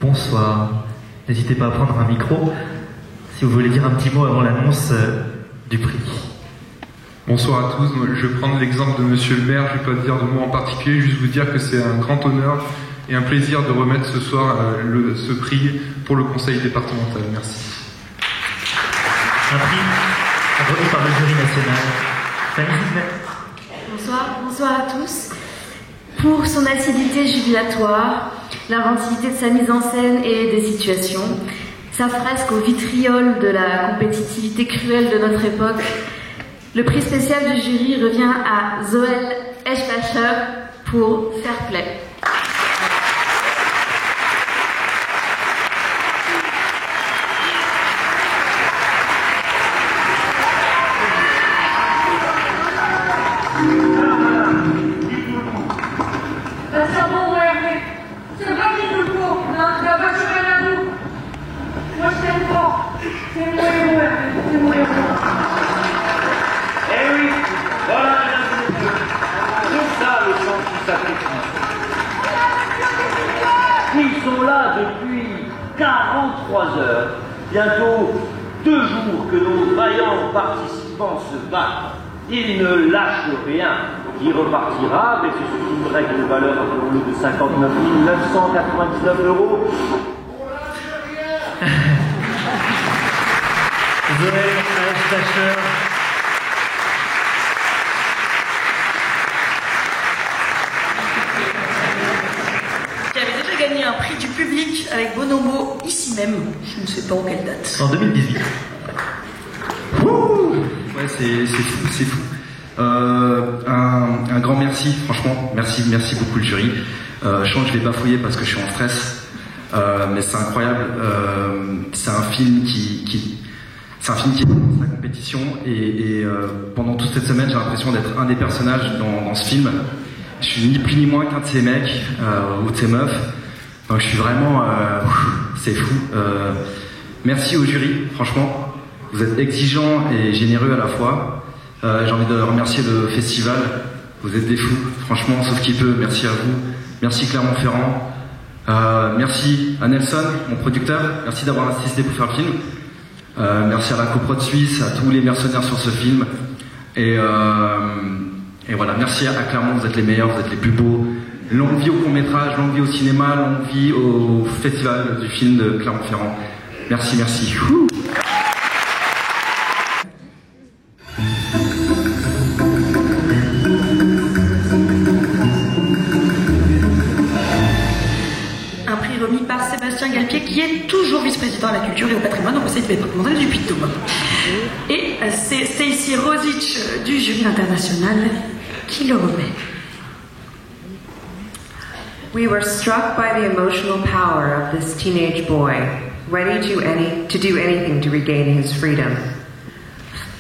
Bonsoir. N'hésitez pas à prendre un micro si vous voulez dire un petit mot avant l'annonce du prix. Bonsoir à tous. Je vais prendre l'exemple de Monsieur le maire. Je ne vais pas dire de mots en particulier, juste vous dire que c'est un grand honneur et un plaisir de remettre ce soir ce prix pour le conseil départemental. Merci. Un prix remis par le jury national. Bonsoir à tous. Pour son acidité jubilatoire, l'inventivité de sa mise en scène et des situations, sa fresque au vitriol de la compétitivité cruelle de notre époque, le prix spécial du jury revient à Zoël Eschbacher pour Fair Play. Ils sont là depuis 43 heures, bientôt 2 jours que nos vaillants participants se battent. Ils ne lâchent rien. Qui repartira avec une règle de valeur de 59 999 €. Zoël Eschbacher. Qui avait déjà gagné un prix du public avec Bonobo ici même. Je ne sais pas en quelle date. En 2018. Ouais, c'est fou. Un grand merci, franchement. Merci beaucoup le jury. Je sens que je vais bafouiller parce que je suis en stress. Mais c'est incroyable. C'est un film qui commence la compétition et pendant toute cette semaine, j'ai l'impression d'être un des personnages dans ce film. Je suis ni plus ni moins qu'un de ces mecs ou de ces meufs. Donc je suis vraiment... c'est fou. Merci au jury, franchement. Vous êtes exigeants et généreux à la fois. J'ai envie de remercier le festival. Vous êtes des fous, franchement, sauf qui peut. Merci à vous. Merci Clermont-Ferrand. Merci à Nelson, mon producteur. Merci d'avoir assisté pour faire le film. Merci à la coprode suisse, à tous les mercenaires sur ce film. Et voilà, merci à Clermont, vous êtes les meilleurs, vous êtes les plus beaux. Longue vie au court-métrage, longue vie au cinéma, longue vie au festival du film de Clermont-Ferrand. Merci. Ouh. Un prix remis par Sébastien Galpier, qui est toujours vice-président à la culture et au patrimoine au conseil départemental du Puy-de-Dôme. Et c'est Stacy Rosich du jury international qui le remet. We were struck by the emotional power of this teenage boy, ready to do anything to regain his freedom.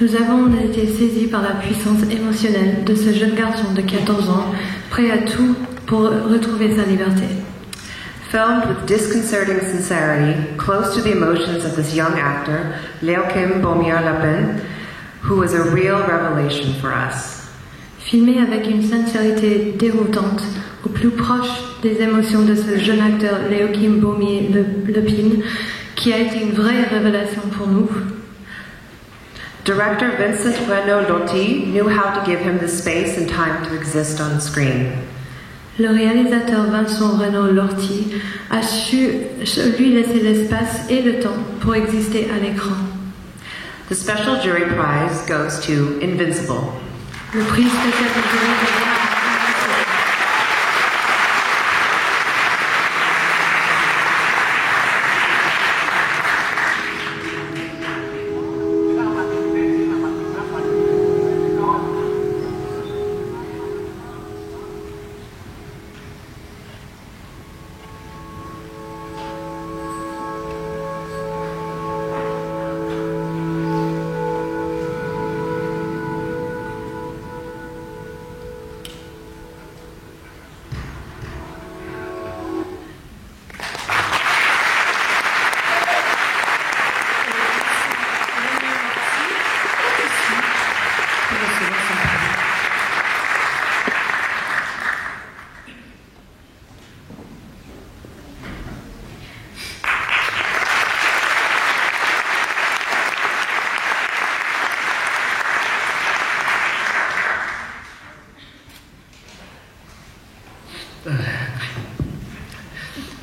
Nous avons été saisis par la puissance émotionnelle de ce jeune garçon de 14 ans, prêt à tout pour retrouver sa liberté. Filmed with disconcerting sincerity, close to the emotions of this young actor, Leokim Bomier-Lapin, who was a real revelation for us. Filmé avec une sincérité déroutante, au plus proche des émotions de ce jeune acteur Leokim Bomier-Lapin, qui a été une vraie révélation pour nous. Director Vincent Renaud-Lotti knew how to give him the space and time to exist on screen. Le réalisateur Vincent Renaud-Lotti a su lui laisser l'espace et le temps pour exister à l'écran. The special jury prize goes to Invincible. Le prix spécial du jury revient à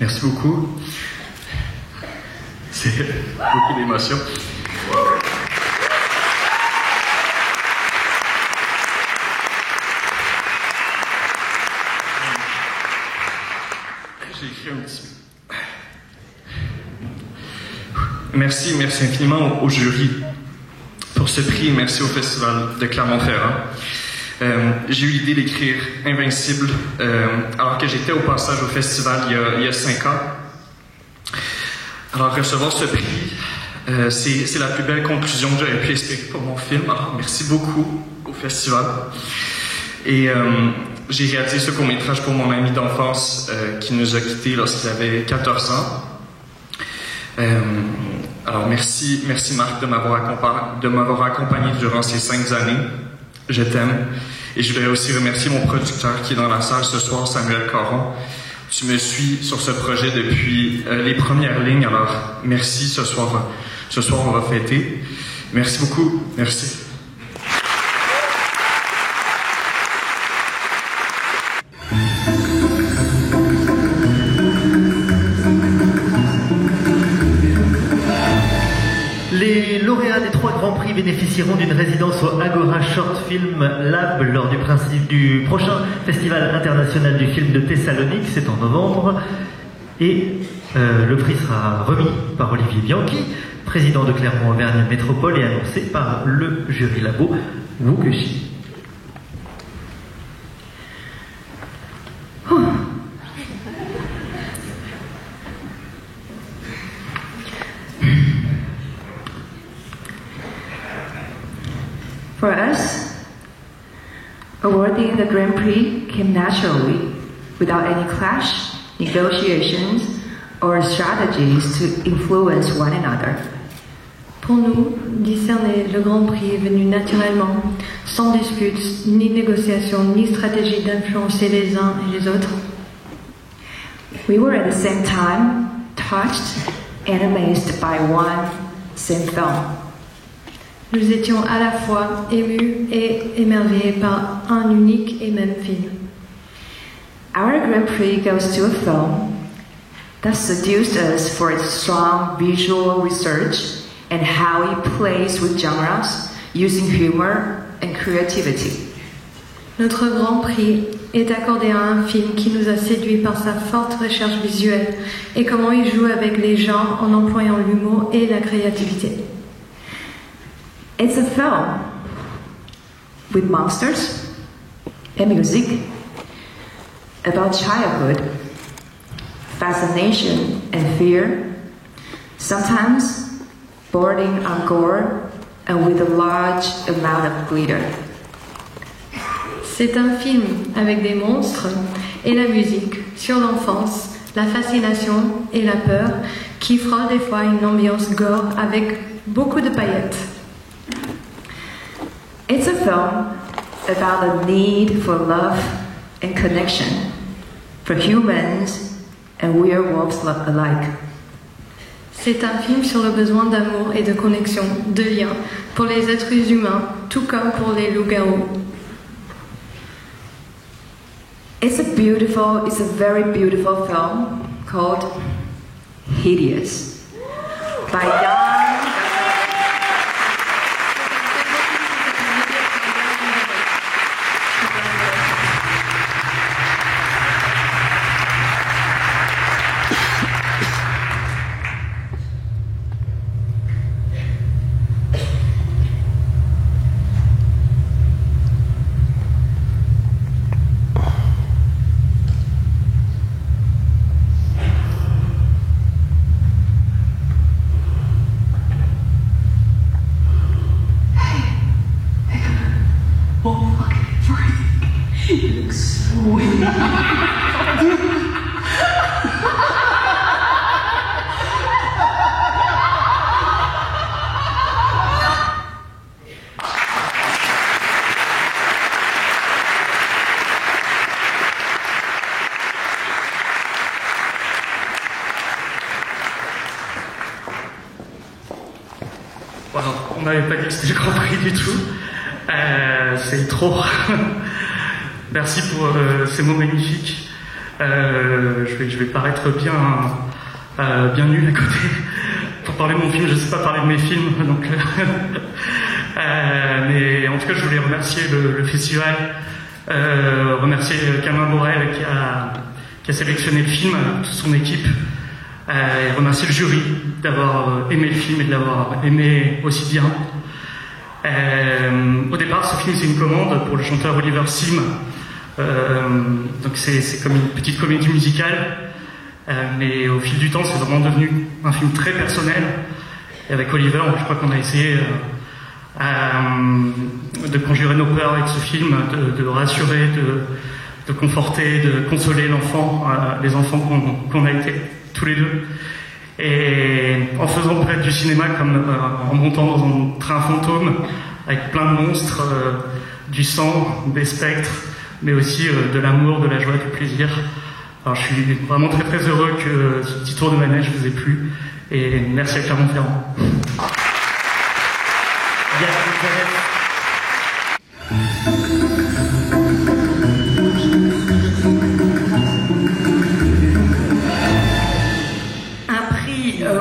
Merci beaucoup. C'est beaucoup d'émotions. J'ai écrit un petit... Merci infiniment au jury pour ce prix. Merci au Festival de Clermont-Ferrand. J'ai eu l'idée d'écrire Invincible alors que j'étais au passage au festival il y a 5 ans. Alors recevoir ce prix, c'est la plus belle conclusion que j'avais pu espérer pour mon film. Alors merci beaucoup au festival. Et j'ai réalisé ce court-métrage pour mon ami d'enfance qui nous a quittés lorsqu'il avait 14 ans. Alors merci Marc de m'avoir accompagné durant ces 5 années. Je t'aime. Et je voudrais aussi remercier mon producteur qui est dans la salle ce soir, Samuel Caron. Tu me suis sur ce projet depuis les premières lignes, alors merci ce soir. Ce soir, on va fêter. Merci beaucoup. Merci. Les lauréats des 3 grands prix bénéficieront d'une résidence au Agora Short Film Lab lors du prochain Festival international du film de Thessalonique, c'est en novembre. Et Le prix sera remis par Olivier Bianchi, président de Clermont-Auvergne Métropole, et annoncé par le jury labo Wukeshi. For us, awarding the Grand Prix came naturally, without any clash, negotiations, or strategies to influence one another. Pour nous, discerner le Grand Prix est venu naturellement, sans dispute, ni négociation, ni stratégie d'influencer les uns et les autres. We were at the same time touched and amazed by one same film. Nous étions à la fois émus et émerveillés par un unique et même film. Our Grand Prix goes to a film that seduced us for its strong visual research and how it plays with genres using humor and creativity. Notre Grand Prix est accordé à un film qui nous a séduits par sa forte recherche visuelle et comment il joue avec les genres en employant l'humour et la créativité. It's a film with monsters and music about childhood, fascination and fear, sometimes bordering on gore and with a large amount of glitter. C'est un film avec des monstres et la musique sur l'enfance, la fascination et la peur qui frôle des fois une ambiance gore avec beaucoup de paillettes. It's a film about the need for love and connection for humans and werewolves alike. C'est un film sur le besoin d'amour et de connexion, de lien, pour les êtres humains, tout comme pour les loups-garous. It's a very beautiful film called Hideous by Jan. On m'avait pas dit que c'était le Grand Prix du tout. C'est trop. Merci pour ces mots magnifiques. Je vais paraître bien nul à côté. Pour parler de mon film, je ne sais pas parler de mes films. Donc, mais en tout cas, je voulais remercier le festival, remercier Camille Borel qui a sélectionné le film, toute son équipe. Et remercier le jury d'avoir aimé le film et de l'avoir aimé aussi bien. Au départ, ce film, c'est une commande pour le chanteur Oliver Sim. Donc c'est comme une petite comédie musicale. Mais au fil du temps, c'est vraiment devenu un film très personnel. Et avec Oliver, je crois qu'on a essayé de conjurer nos peurs avec ce film, de rassurer, de conforter, de consoler les enfants qu'on a été tous les deux. Et en faisant peut-être du cinéma comme en montant dans un train fantôme avec plein de monstres, du sang, des spectres, mais aussi de l'amour, de la joie, du plaisir. Alors, je suis vraiment très très heureux que ce petit tour de manège vous ait plu, et merci à Clermont-Ferrand.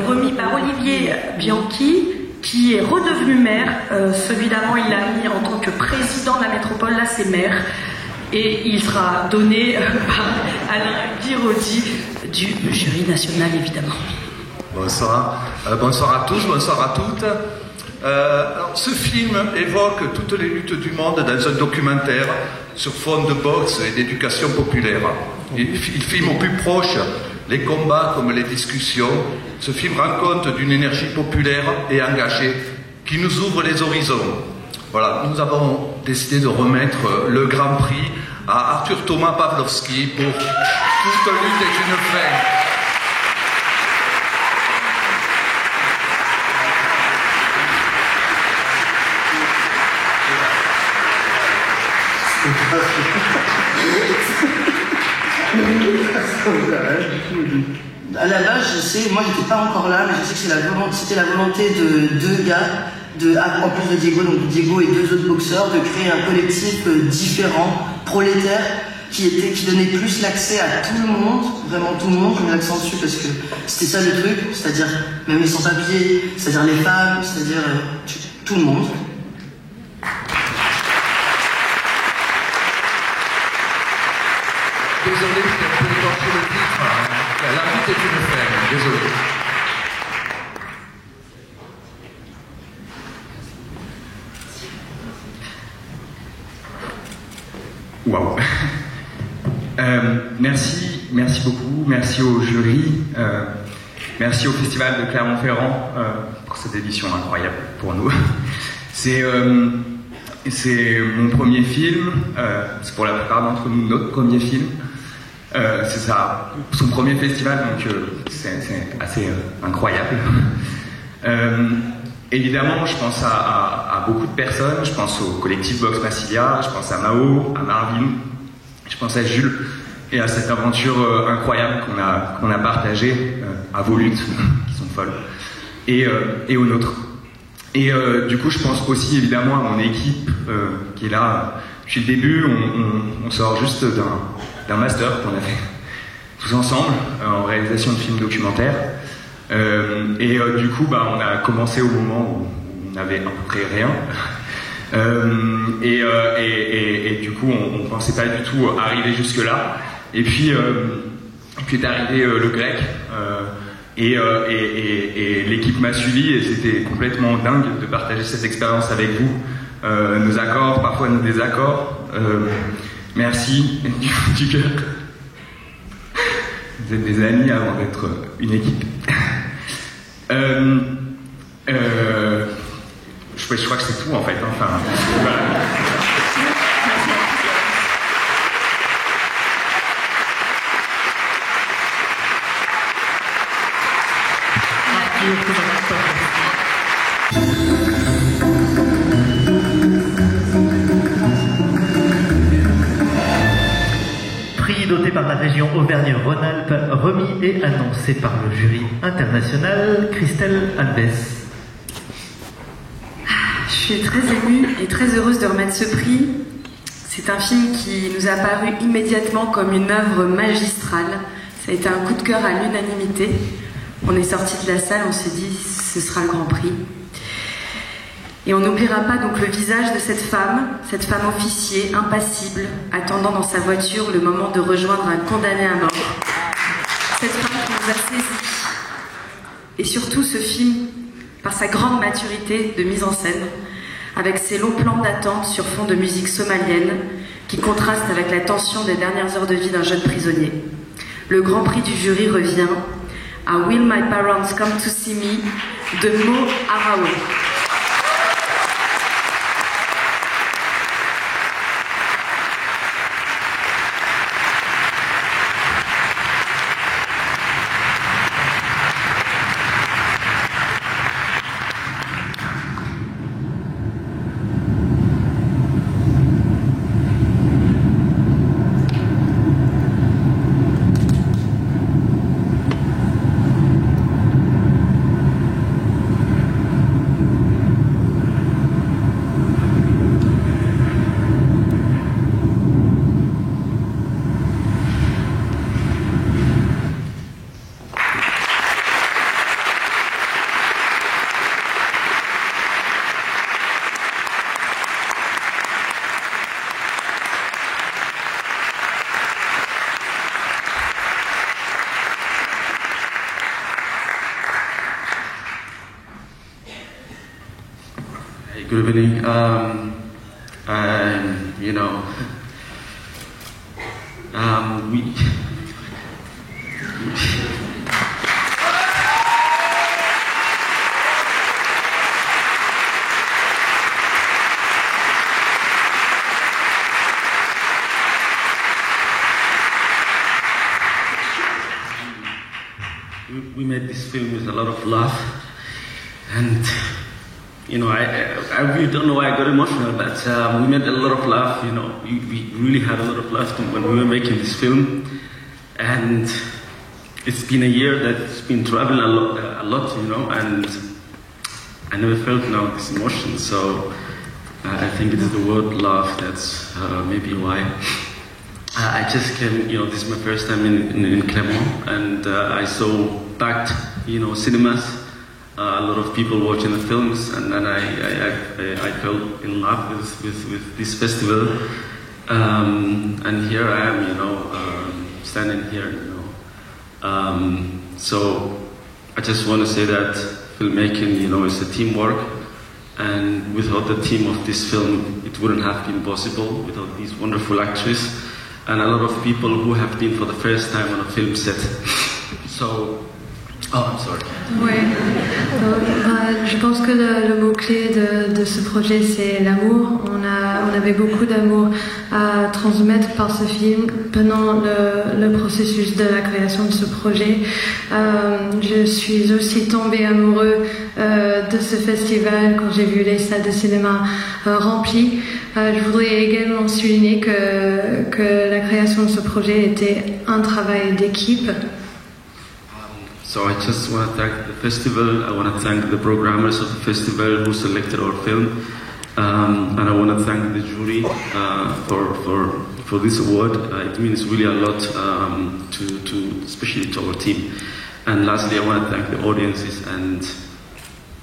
Remis par Olivier Bianchi, qui est redevenu maire. Celui d'avant, il l'a mis en tant que président de la métropole, là c'est maire. et il sera donné par Alain Guiraudy du jury national, évidemment. Bonsoir. Bonsoir à tous, bonsoir à toutes. Alors, ce film évoque toutes les luttes du monde dans un documentaire sur fond de boxe et d'éducation populaire. Il filme au plus proche les combats comme les discussions. Ce film rend compte d'une énergie populaire et engagée qui nous ouvre les horizons. Voilà, nous avons décidé de remettre le Grand Prix à Arthur Thomas Pawlowski pour Toute lutte est une fin. À la base, je sais, moi j'étais pas encore là, mais je sais que c'était la volonté de deux gars, en plus de Diego, donc Diego et deux autres boxeurs, de créer un collectif différent, prolétaire, qui donnait plus l'accès à tout le monde, vraiment tout le monde, je mets l'accent dessus parce que c'était ça le truc, c'est-à-dire même les sans-papiers, c'est-à-dire les femmes, c'est-à-dire tout le monde. Désolé, je peux écorcher le titre. La lutte est une fin. Désolé. Waouh. Merci beaucoup. Merci au jury. Merci au Festival de Clermont-Ferrand pour cette édition incroyable pour nous. C'est mon premier film. C'est pour la plupart d'entre nous notre premier film. C'est son premier festival, donc c'est assez incroyable. Évidemment, je pense à beaucoup de personnes. Je pense au collectif Box Massilia, je pense à Mao, à Marvin, je pense à Jules et à cette aventure incroyable qu'on a partagée, à vos luttes, qui sont folles, et aux nôtres. Et du coup, je pense aussi évidemment à mon équipe qui est là depuis le début. On sort juste d'un master qu'on a fait tous ensemble en réalisation de films documentaires. Du coup, on a commencé au moment où on n'avait à peu près rien. Du coup, on pensait pas du tout arriver jusque-là. Et puis est arrivé le grec. Et l'équipe m'a suivi et c'était complètement dingue de partager cette expérience avec vous. Nos accords, parfois nos désaccords. Merci du cœur. Vous êtes des amis avant d'être une équipe. Je crois que c'est tout en fait. Enfin, voilà. Prix doté par la région Auvergne-Rhône-Alpes, remis et annoncé par le jury international, Christelle Albès. Je suis très émue et très heureuse de remettre ce prix. C'est un film qui nous a paru immédiatement comme une œuvre magistrale. Ça a été un coup de cœur à l'unanimité. On est sorti de la salle, on s'est dit ce sera le Grand Prix. Et on n'oubliera pas donc le visage de cette femme officier, impassible, attendant dans sa voiture le moment de rejoindre un condamné à mort. Cette femme qui nous a saisis. Et surtout ce film, par sa grande maturité de mise en scène, avec ses longs plans d'attente sur fond de musique somalienne, qui contrastent avec la tension des dernières heures de vie d'un jeune prisonnier. Le Grand Prix du jury revient à Will My Parents Come to See Me de Mo Araoui. Good evening. We made this film with a lot of love, and I really don't know why I got emotional, but we made a lot of love. We really had a lot of love when we were making this film, and it's been a year that's been traveling a lot, and I never felt this emotion. So I think it is the word love. That's maybe why. I just came, this is my first time in Clermont, and I saw packed, cinemas, a lot of people watching the films, and then I fell in love with this festival, and here I am, standing here, so I just want to say that filmmaking, is a teamwork, and without the team of this film, it wouldn't have been possible without these wonderful actresses. And a lot of people who have been for the first time on a film set. So, I'm sorry. Oui, je pense que le mot-clé de ce projet, c'est l'amour. On avait beaucoup d'amour à transmettre par ce film pendant le processus de la création de ce projet. Je suis aussi tombée amoureuse de ce festival quand j'ai vu les salles de cinéma remplies. Je voudrais également souligner que la création de ce projet était un travail d'équipe. So I just want to thank the festival, I want to thank the programmers of the festival who selected our film, and I want to thank the jury for this award. It means really a lot, especially to our team. And lastly, I want to thank the audiences, and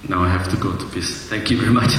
now I have to go to peace. Thank you very much.